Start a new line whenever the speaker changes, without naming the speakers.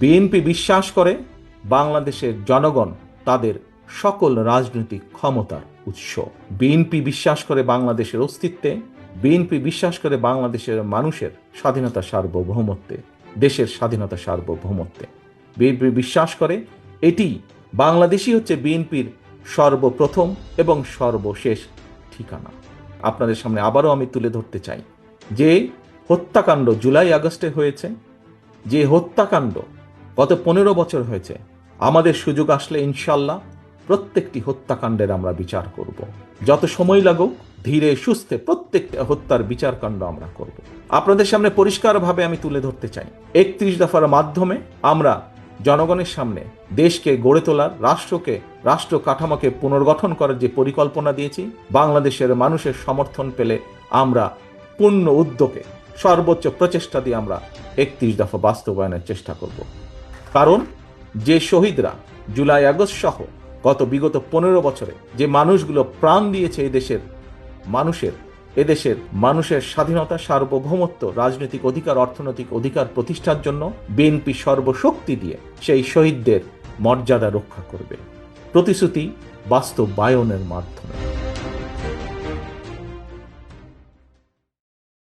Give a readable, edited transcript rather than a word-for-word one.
BNP বিশ্বাস করে বাংলাদেশের জনগণ তাদের সকল রাজনৈতিক ক্ষমতার উৎস। বিএনপি বিশ্বাস করে বাংলাদেশের অস্তিত্বে, বিএনপি বিশ্বাস করে বাংলাদেশের মানুষের স্বাধীনতা সার্বভৌমত্বে, দেশের স্বাধীনতা সার্বভৌমত্বে। বিএনপি বিশ্বাস করে এটি বাংলাদেশই হচ্ছে বিএনপির সর্বপ্রথম এবং সর্বশেষ ঠিকানা। আপনাদের সামনে আবারও আমি তুলে ধরতে চাই যে হত্যাকাণ্ড জুলাই আগস্টে হয়েছে, যে হত্যাকাণ্ড গত 15 বছর হয়েছে, আমাদের সুযোগ আসলে ইনশাল্লাহ প্রত্যেকটি হত্যাকাণ্ডের আমরা বিচার করব। যত সময় লাগুক ধীরে সুস্থে প্রত্যেকটি হত্যার বিচারকাণ্ড আমরা করব। আপনাদের সামনে পরিষ্কারভাবে আমি তুলে ধরতে চাই, 31 দফার মাধ্যমে আমরা জনগণের সামনে দেশকে গড়ে তোলার, রাষ্ট্র কাঠামোকে পুনর্গঠন করার যে পরিকল্পনা দিয়েছি, বাংলাদেশের মানুষের সমর্থন পেলে আমরা পূর্ণ উদ্যোগে সর্বোচ্চ প্রচেষ্টা দিয়ে আমরা 31 দফা বাস্তবায়নের চেষ্টা করব। কারণ যে শহীদরা জুলাই আগস্ট সহ গত বিগত 15 বছরে যে মানুষগুলো প্রাণ দিয়েছে এদেশের মানুষের স্বাধীনতা, সার্বভৌমত্ব, রাজনৈতিক অধিকার, অর্থনৈতিক অধিকার প্রতিষ্ঠার জন্য বিএনপি সর্বশক্তি দিয়ে সেই শহীদদের মর্যাদা রক্ষা করবে, প্রতিশ্রুতি বাস্তবায়নের মাধ্যমে।